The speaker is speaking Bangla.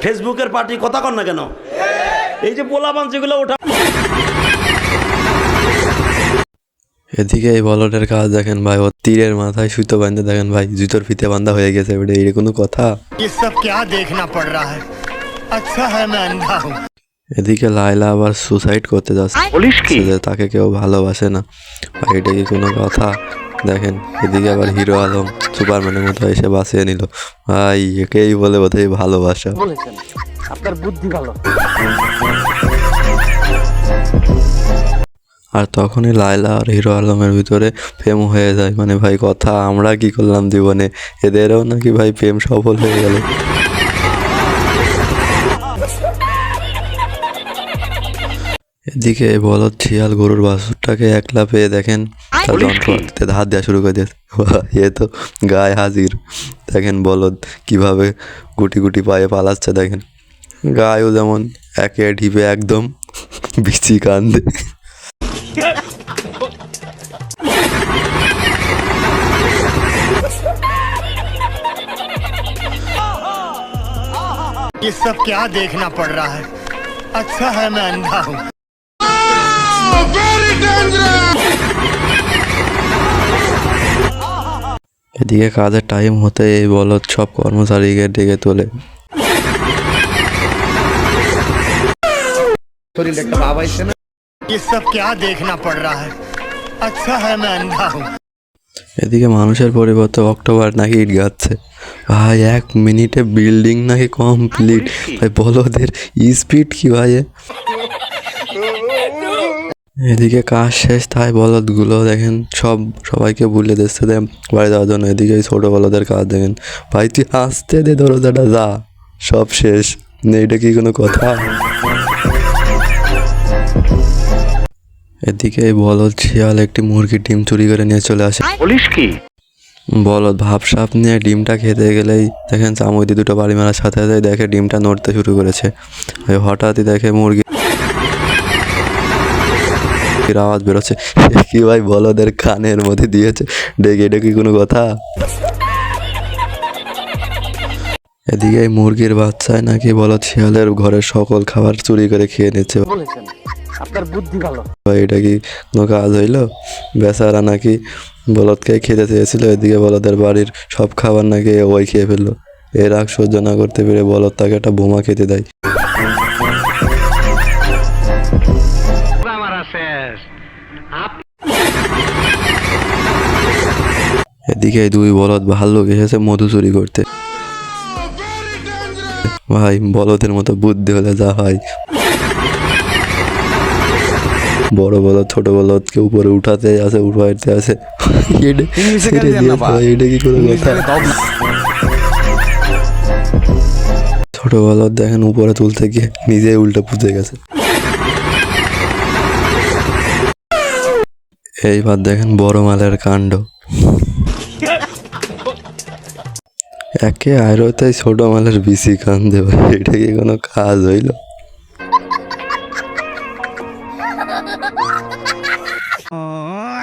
ফেসবুকের পার্টি কথা কর না কেন? এই যে পোলাপান যেগুলো ওঠা। এদিকে এই বলদের কাজ দেখেন ভাই, ও তীরের মাথায় সুতো বাঁধতে দেখেন ভাই, জুতোর ফিতে বাঁধা হয়ে গেছে। এই কোনো কথা? এদিকে লাইলা আবার সুসাইড করতে যাচ্ছে, তাকে কেউ ভালোবাসে না ভাই, এটা কি কোনো কথা? দেখেন এদিকে আবার হিরো আলম সুপারম্যানের মতো এসে বাঁচিয়ে নিল ভাই, একেই বলে বোধহয় ভালোবাসা। আপনার বুদ্ধি ভালো। আর তখনই লাইলা আর হিরো আলমের ভিতরে প্রেম হয়ে যায়। মানে ভাই কথা, আমরা কি করলাম জীবনে, এদেরও নাকি ভাই প্রেম সফল হয়ে গেল। এদিকে বলদ শিয়াল গরুর বাছুরটাকে একলা পেয়ে দেখেন তার যন্ত্রপাতিতে হাত দেওয়া শুরু করে দিয়েছে। এ তো গায়ে হাজির। দেখেন বলদ কিভাবে গুটি গুটি পায়ে পালাচ্ছে, দেখেন গায়েও যেমন একে ঢিপে একদম বিচি কান্দে। ये सब क्या देखना पड़ रहा है? अच्छा है मैं अंधा हूँ। এদিকে কাজের টাইম হতে এই বলদ সব কর্মচারীকে ডেকে তোলে। ये सब क्या देखना पड़ रहा है? अच्छा है मैं अंधा हूँ। এদিকে মানুষের পরিবর্তে অক্টোবর নাকি ইট গাচ্ছে ভাই, 1 মিনিটে বিল্ডিং নাকি কমপ্লিট ভাই। বলদের স্পিড কি ভাই! এদিকে কাজ শেষ, তাই বলদগুলো দেখেন সবাইকে ভুলে দিচ্ছে বাড়ি যাওয়ার জন্য। এদিকে ছোট বলদের কাজ দেখেন ভাই, তুই আসতে দে দরজাটা, যা সব শেষ। এটা কি কোনো কথা? এদিকে বলদ শিয়াল একটি মুরগির ডিম চুরি করে নিয়ে চলে আসে। বলদ ভাবসাপ নিয়ে ডিমটা খেতে গেলেই দেখেন চামচ দিয়ে দুটো বাড়ি মারার সাথে সাথে দেখে ডিমটা নড়তে শুরু করেছে। হঠাৎই দেখে মুরগির আওয়াজ বেরোচ্ছে। কি ভাই বলদের কানের মধ্যে দিয়েছে ডেকে, এটা কি কোনো কথা? এদিকে মুরগির বাচ্চায় নাকি বলদ শিয়ালের ঘরের সকল খাবার চুরি করে খেয়ে নিচ্ছে। আপনার বুদ্ধি ভালো। ভাই এটা কি কোনো কাজ হইলো? বেচারা নাকি বলদকে খেতে চেয়েছিল, এদিকে বলদের বাড়ির সব খাবার নাকি ওই খেয়ে ফেললো। এর রাগ সহ্য না করতে পেরে বলদ তাকে একটা বোমা খেতে দেয়। এদিকে 2 বলদ ভাল্লুক এসেছে মধু চুরি করতে। ভাই বলদের মতো বুদ্ধি হলে যা হয়। বড় বলদ ছোট বলদকে উপরে উঠাতে আছে, উঠাইতে আছে। এটা কি কোনো কথা? ছোট বলদ দেখেন উপরে তুলতে গিয়ে নিজে উল্টো পুঁতে গেছে। এইবার দেখেন বড় মালের কাণ্ড। একে আয়রতাই ছোট মালের বিচি কান্দে ভাই, এটা কি কোনো কাজ হইল? Oh